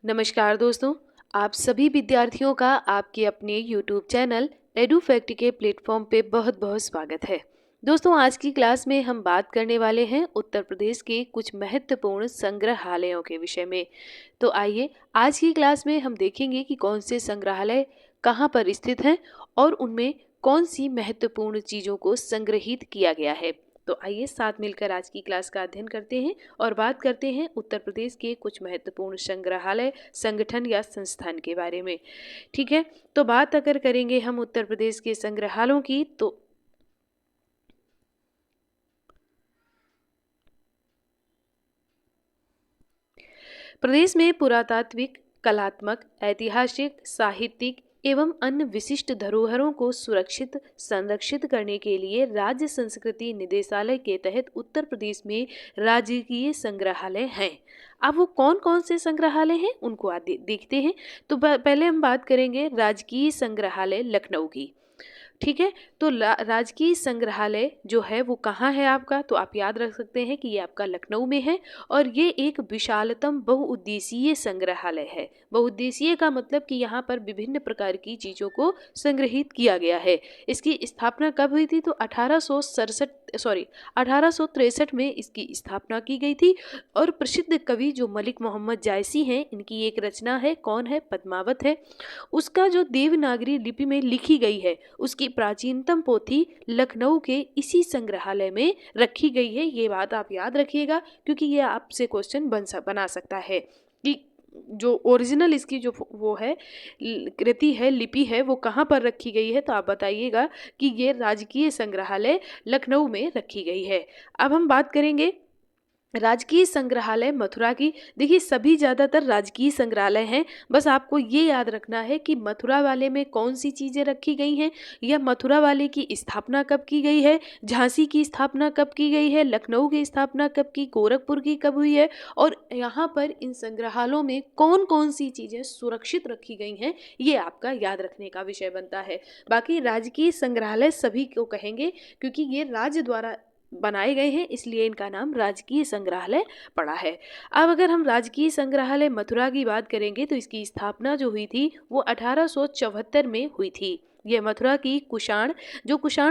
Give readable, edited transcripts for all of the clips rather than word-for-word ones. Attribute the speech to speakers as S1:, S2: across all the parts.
S1: नमस्कार दोस्तों, आप सभी विद्यार्थियों का आपके अपने YouTube चैनल एडुफैक्ट के प्लेटफॉर्म पे बहुत बहुत स्वागत है। दोस्तों, आज की क्लास में हम बात करने वाले हैं उत्तर प्रदेश के कुछ महत्वपूर्ण संग्रहालयों के विषय में। तो आइए, आज की क्लास में हम देखेंगे कि कौन से संग्रहालय कहाँ पर स्थित हैं और उनमें कौन सी महत्वपूर्ण चीज़ों को संग्रहित किया गया है। तो आइए साथ मिलकर आज की क्लास का अध्ययन करते हैं और बात करते हैं उत्तर प्रदेश के कुछ महत्वपूर्ण संग्रहालय, संगठन या संस्थान के बारे में। ठीक है, तो बात अगर करेंगे हम उत्तर प्रदेश के संग्रहालयों की, तो प्रदेश में पुरातात्विक, कलात्मक, ऐतिहासिक, साहित्यिक एवं अन्य विशिष्ट धरोहरों को सुरक्षित संरक्षित करने के लिए राज्य संस्कृति निदेशालय के तहत उत्तर प्रदेश में राजकीय संग्रहालय हैं। अब वो कौन कौन से संग्रहालय हैं उनको आज देखते हैं। तो पहले हम बात करेंगे राजकीय संग्रहालय लखनऊ की। ठीक है, तो राजकीय संग्रहालय जो है वो कहाँ है आपका, तो आप याद रख सकते हैं कि ये आपका लखनऊ में है और ये एक विशालतम बहुउद्देशीय संग्रहालय है। बहुउद्देशीय का मतलब कि यहाँ पर विभिन्न प्रकार की चीज़ों को संग्रहित किया गया है। इसकी स्थापना कब हुई थी, तो 1863 में इसकी स्थापना की गई थी और प्रसिद्ध कवि जो मलिक मोहम्मद जायसी हैं, इनकी एक रचना है, कौन है, पद्मावत है। उसका जो देवनागरी लिपि में लिखी गई है उसकी प्राचीनतम पोथी लखनऊ के इसी संग्रहालय में रखी गई है। ये बात आप याद रखिएगा क्योंकि ये आपसे क्वेश्चन बना सकता है कि जो ओरिजिनल इसकी जो वो है कृति है, लिपि है, वो कहाँ पर रखी गई है। तो आप बताइएगा कि ये राजकीय संग्रहालय लखनऊ में रखी गई है। अब हम बात करेंगे राजकीय संग्रहालय मथुरा की। देखिए, सभी ज़्यादातर राजकीय संग्रहालय हैं, बस आपको ये याद रखना है कि मथुरा वाले में कौन सी चीज़ें रखी गई हैं या मथुरा वाले की स्थापना कब की गई है, झांसी की स्थापना कब की गई है, लखनऊ की स्थापना कब की, गोरखपुर की कब हुई है और यहाँ पर इन संग्रहालयों में कौन कौन सी चीज़ें सुरक्षित रखी गई हैं, ये आपका याद रखने का विषय बनता है। बाकी राजकीय संग्रहालय सभी को कहेंगे क्योंकि ये राज्य द्वारा बनाए गए हैं, इसलिए इनका नाम राजकीय संग्रहालय पड़ा है। अब अगर हम राजकीय संग्रहालय मथुरा की बात करेंगे तो इसकी स्थापना जो हुई थी वो 1874 में हुई थी। ये मथुरा की कुषाण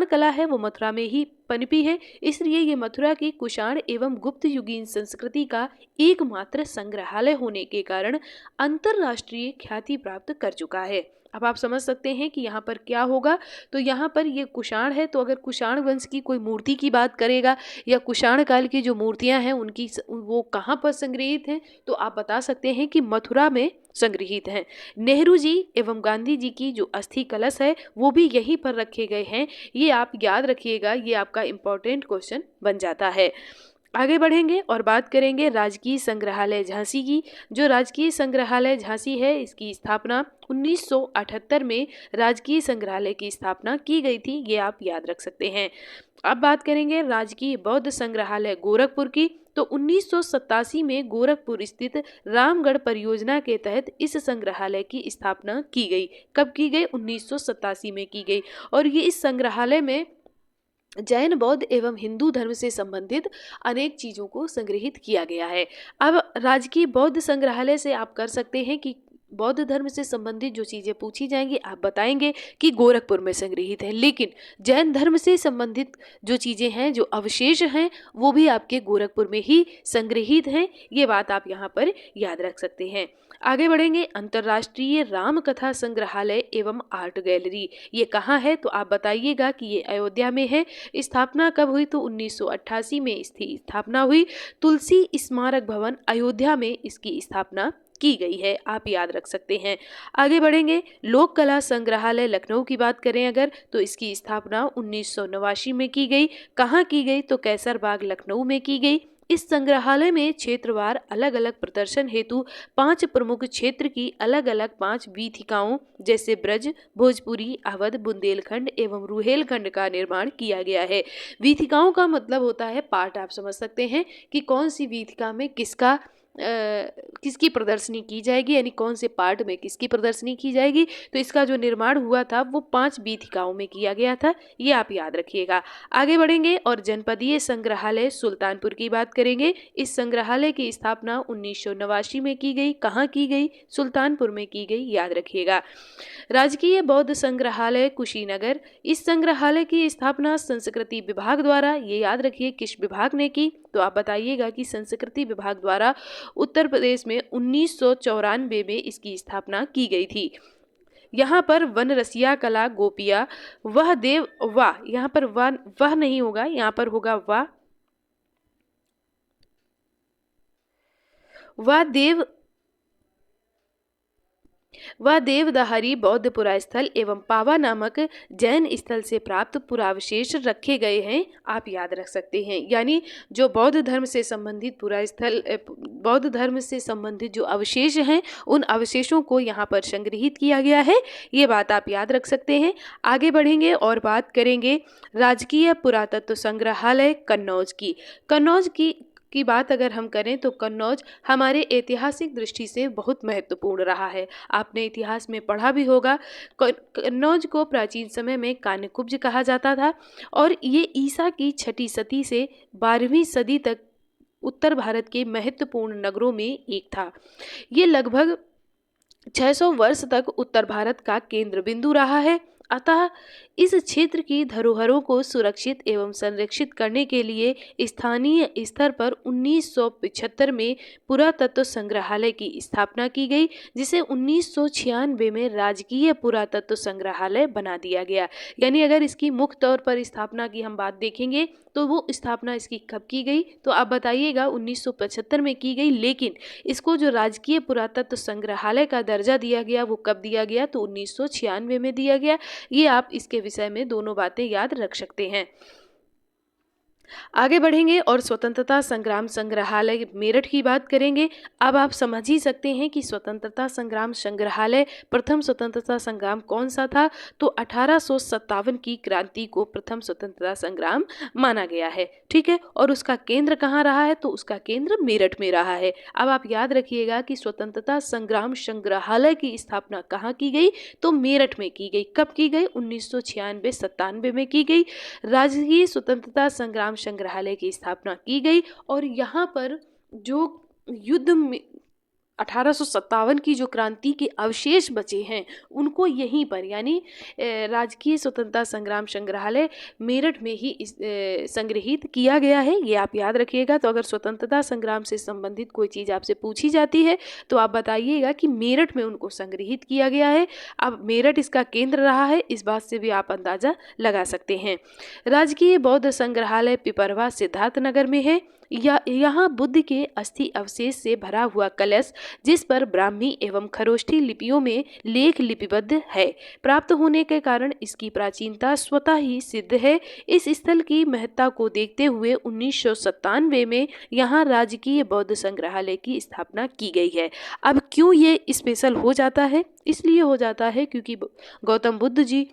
S1: कला है वो मथुरा में ही पनपी है, इसलिए ये मथुरा की कुषाण एवं गुप्त युगीन संस्कृति का एकमात्र संग्रहालय होने के कारण अंतरराष्ट्रीय ख्याति प्राप्त कर चुका है। अब आप समझ सकते हैं कि यहाँ पर क्या होगा। तो यहाँ पर ये कुषाण है, तो अगर कुषाण वंश की कोई मूर्ति की बात करेगा या कुषाण काल की जो मूर्तियाँ हैं उनकी वो कहाँ पर संग्रहित हैं, तो आप बता सकते हैं कि मथुरा में संग्रहित हैं। नेहरू जी एवं गांधी जी की जो अस्थि कलश है वो भी यहीं पर रखे गए हैं। ये आप याद रखिएगा, ये आपका इम्पोर्टेंट क्वेश्चन बन जाता है। आगे बढ़ेंगे और बात करेंगे राजकीय संग्रहालय झांसी की। जो राजकीय संग्रहालय झांसी है इसकी स्थापना 1978 में राजकीय संग्रहालय की स्थापना की गई थी, ये आप याद रख सकते हैं। अब बात करेंगे राजकीय बौद्ध संग्रहालय गोरखपुर की। तो 1987 में गोरखपुर स्थित रामगढ़ परियोजना के तहत इस संग्रहालय की स्थापना की गई। कब की गई, 1987 में की गई और ये इस संग्रहालय में जैन, बौद्ध एवं हिंदू धर्म से संबंधित अनेक चीज़ों को संग्रहित किया गया है। अब राजकीय बौद्ध संग्रहालय से आप कर सकते हैं कि बौद्ध धर्म से संबंधित जो चीज़ें पूछी जाएंगी आप बताएंगे कि गोरखपुर में संग्रहित है, लेकिन जैन धर्म से संबंधित जो चीज़ें हैं, जो अवशेष हैं, वो भी आपके गोरखपुर में ही संग्रहित हैं। ये बात आप यहाँ पर याद रख सकते हैं। आगे बढ़ेंगे, अंतर्राष्ट्रीय राम कथा संग्रहालय एवं आर्ट गैलरी, ये कहाँ है, तो आप बताइएगा कि ये अयोध्या में है। स्थापना कब हुई, तो 1988 में इसकी स्थापना हुई। तुलसी स्मारक भवन अयोध्या में इसकी स्थापना की गई है, आप याद रख सकते हैं। आगे बढ़ेंगे, लोक कला संग्रहालय लखनऊ की बात करें अगर, तो इसकी स्थापना 1989 में की गई। कहाँ की गई, तो कैसरबाग लखनऊ में की गई। इस संग्रहालय में क्षेत्रवार अलग अलग प्रदर्शन हेतु 5 प्रमुख क्षेत्र की अलग अलग 5 वीथिकाओं जैसे ब्रज, भोजपुरी, अवध, बुंदेलखंड एवं रुहेलखंड का निर्माण किया गया है। वीथिकाओं का मतलब होता है पार्ट, आप समझ सकते हैं कि कौन सी वीथिका में किसका किसकी प्रदर्शनी की जाएगी, यानी कौन से पार्ट में किसकी प्रदर्शनी की जाएगी। तो इसका जो निर्माण हुआ था वो 5 वीथिकाओं में किया गया था, ये आप याद रखिएगा। आगे बढ़ेंगे और जनपदीय संग्रहालय सुल्तानपुर की बात करेंगे। इस संग्रहालय की स्थापना 1989 में की गई। कहाँ की गई? सुल्तानपुर में की गई, याद रखिएगा। राजकीय बौद्ध संग्रहालय कुशीनगर, इस संग्रहालय की स्थापना संस्कृति विभाग द्वारा, ये याद रखिए किस विभाग ने की, तो आप बताइएगा कि संस्कृति विभाग द्वारा उत्तर प्रदेश में 1994 में इसकी स्थापना की गई थी। यहाँ पर वन रसिया कला गोपिया वह देव वाह, यहाँ पर वह नहीं होगा, यहाँ पर होगा वह देवदाहरी बौद्ध पुरास्थल एवं पावा नामक जैन स्थल से प्राप्त पुरावशेष रखे गए हैं, आप याद रख सकते हैं। यानी जो बौद्ध धर्म से संबंधित पुरास्थल, बौद्ध धर्म से संबंधित जो अवशेष हैं, उन अवशेषों को यहाँ पर संग्रहित किया गया है, ये बात आप याद रख सकते हैं। आगे बढ़ेंगे और बात करेंगे राजकीय पुरातत्व संग्रहालय कन्नौज की बात अगर हम करें तो कन्नौज हमारे ऐतिहासिक दृष्टि से बहुत महत्वपूर्ण रहा है। आपने इतिहास में पढ़ा भी होगा। कन्नौज को प्राचीन समय में कान्यकुब्ज कहा जाता था और ये ईसा की 6ठी सदी से 12वीं सदी तक उत्तर भारत के महत्वपूर्ण नगरों में एक था। ये लगभग 600 वर्ष तक उत्तर भारत का केंद्र बिंदु रहा है। अतः इस क्षेत्र की धरोहरों को सुरक्षित एवं संरक्षित करने के लिए स्थानीय स्तर पर 1975 में पुरातत्व संग्रहालय की स्थापना की गई, जिसे 1996 में राजकीय पुरातत्व संग्रहालय बना दिया गया। यानी अगर इसकी मुख्य तौर पर स्थापना की हम बात देखेंगे तो वो स्थापना इसकी कब की गई, तो आप बताइएगा 1975 में की गई, लेकिन इसको जो राजकीय पुरातत्व संग्रहालय का दर्जा दिया गया वो कब दिया गया, तो 1996 में दिया गया। ये आप इसके विषय में दोनों बातें याद रख सकते हैं। आगे बढ़ेंगे और स्वतंत्रता संग्राम संग्रहालय मेरठ की बात करेंगे। अब आप समझ ही सकते हैं कि स्वतंत्रता संग्राम संग्रहालय, प्रथम स्वतंत्रता संग्राम कौन सा था, तो 1857 की क्रांति को प्रथम स्वतंत्रता संग्राम माना गया है। ठीक है, और उसका केंद्र कहाँ रहा है, तो उसका केंद्र मेरठ में रहा है। अब आप याद रखिएगा कि स्वतंत्रता संग्राम संग्रहालय की स्थापना कहाँ की गई, तो मेरठ में की गई। कब की गई? 1996-97 में की गई। राजकीय स्वतंत्रता संग्राम संग्रहालय की स्थापना की गई और यहाँ पर जो युद्ध में 1857 की जो क्रांति के अवशेष बचे हैं उनको यहीं पर, यानी राजकीय स्वतंत्रता संग्राम संग्रहालय मेरठ में ही संग्रहित किया गया है। ये आप याद रखिएगा। तो अगर स्वतंत्रता संग्राम से संबंधित कोई चीज़ आपसे पूछी जाती है तो आप बताइएगा कि मेरठ में उनको संग्रहित किया गया है। अब मेरठ इसका केंद्र रहा है, इस बात से भी आप अंदाजा लगा सकते हैं। राजकीय बौद्ध संग्रहालय पिपरवा सिद्धार्थनगर में है। यहाँ बुद्ध के अस्थि अवशेष से भरा हुआ कलश, जिस पर ब्राह्मी एवं खरोष्ठी लिपियों में लेख लिपिबद्ध है, प्राप्त होने के कारण इसकी प्राचीनता स्वतः ही सिद्ध है। इस स्थल की महत्ता को देखते हुए 1997 में यहाँ राजकीय बौद्ध संग्रहालय की स्थापना की गई है। अब क्यों ये स्पेशल हो जाता है? इसलिए हो जाता है क्योंकि गौतम बुद्ध जी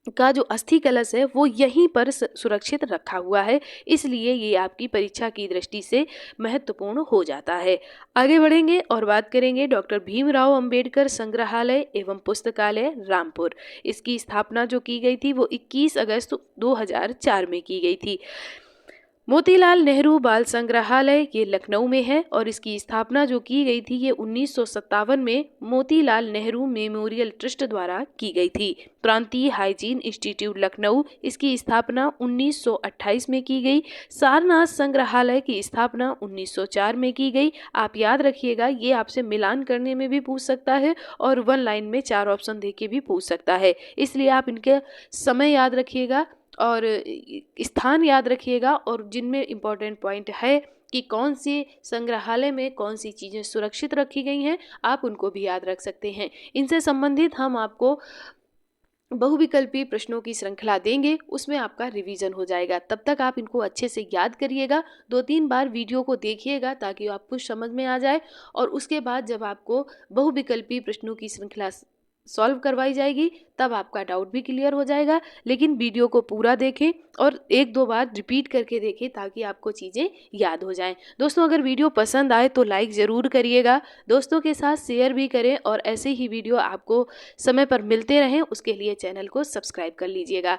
S1: का जो अस्थि कलश है वो यहीं पर सुरक्षित रखा हुआ है, इसलिए ये आपकी परीक्षा की दृष्टि से महत्वपूर्ण हो जाता है। आगे बढ़ेंगे और बात करेंगे डॉक्टर भीमराव अंबेडकर संग्रहालय एवं पुस्तकालय रामपुर। इसकी स्थापना जो की गई थी वो 21 अगस्त 2004 में की गई थी। मोतीलाल नेहरू बाल संग्रहालय ये लखनऊ में है और इसकी स्थापना जो की गई थी ये 1957 में मोतीलाल नेहरू मेमोरियल ट्रस्ट द्वारा की गई थी। प्रांतीय हाइजीन इंस्टीट्यूट लखनऊ, इसकी स्थापना 1928 में की गई। सारनाथ संग्रहालय की स्थापना 1904 में की गई। आप याद रखिएगा, ये आपसे मिलान करने में भी पूछ सकता है और 1 लाइन में 4 ऑप्शन देके भी पूछ सकता है, इसलिए आप इनके समय याद रखिएगा और स्थान याद रखिएगा और जिनमें इम्पोर्टेंट पॉइंट है कि कौन सी संग्रहालय में कौन सी चीज़ें सुरक्षित रखी गई हैं, आप उनको भी याद रख सकते हैं। इनसे संबंधित हम आपको बहुविकल्पी प्रश्नों की श्रृंखला देंगे, उसमें आपका रिवीजन हो जाएगा। तब तक आप इनको अच्छे से याद करिएगा, 2-3 बार वीडियो को देखिएगा ताकि आपको समझ में आ जाए और उसके बाद जब आपको बहुविकल्पी प्रश्नों की श्रृंखला सॉल्व करवाई जाएगी, तब आपका डाउट भी क्लियर हो जाएगा। लेकिन वीडियो को पूरा देखें और 1-2 बार रिपीट करके देखें ताकि आपको चीज़ें याद हो जाएं। दोस्तों, अगर वीडियो पसंद आए तो लाइक ज़रूर करिएगा, दोस्तों के साथ शेयर भी करें और ऐसे ही वीडियो आपको समय पर मिलते रहें उसके लिए चैनल को सब्सक्राइब कर लीजिएगा।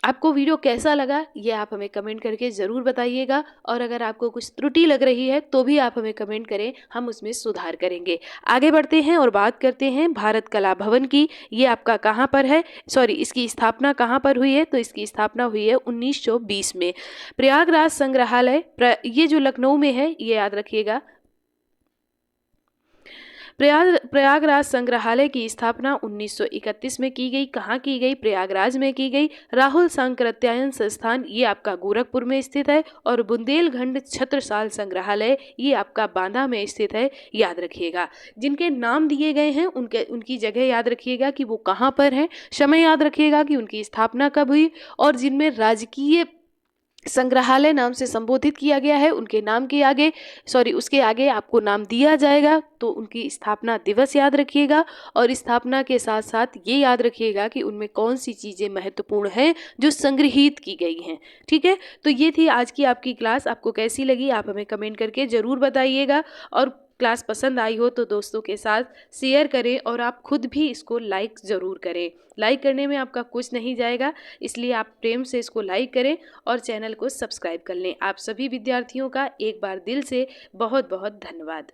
S1: आपको वीडियो कैसा लगा ये आप हमें कमेंट करके ज़रूर बताइएगा, और अगर आपको कुछ त्रुटि लग रही है तो भी आप हमें कमेंट करें, हम उसमें सुधार करेंगे। आगे बढ़ते हैं और बात करते हैं भारत कला भवन की। ये आपका कहाँ पर है, इसकी स्थापना कहाँ पर हुई है? तो इसकी स्थापना हुई है 1920 में। प्रयागराज संग्रहालय ये जो लखनऊ में है, ये याद रखिएगा। प्रयागराज संग्रहालय की स्थापना 1931 में की गई। कहाँ की गई? प्रयागराज में की गई। राहुल सांकृत्यायन संस्थान ये आपका गोरखपुर में स्थित है, और बुंदेलखंड छत्रसाल संग्रहालय ये आपका बांदा में स्थित है, याद रखिएगा। जिनके नाम दिए गए हैं उनकी जगह याद रखिएगा कि वो कहाँ पर है, समय याद रखिएगा कि उनकी स्थापना कब हुई, और जिनमें राजकीय संग्रहालय नाम से संबोधित किया गया है उनके नाम के आगे उसके आगे आपको नाम दिया जाएगा, तो उनकी स्थापना दिवस याद रखिएगा। और स्थापना के साथ साथ ये याद रखिएगा कि उनमें कौन सी चीज़ें महत्वपूर्ण हैं जो संग्रहित की गई हैं। ठीक है, तो ये थी आज की आपकी क्लास। आपको कैसी लगी आप हमें कमेंट करके ज़रूर बताइएगा, और क्लास पसंद आई हो तो दोस्तों के साथ शेयर करें, और आप खुद भी इसको लाइक ज़रूर करें। लाइक करने में आपका कुछ नहीं जाएगा, इसलिए आप प्रेम से इसको लाइक करें और चैनल को सब्सक्राइब कर लें। आप सभी विद्यार्थियों का एक बार दिल से बहुत बहुत धन्यवाद।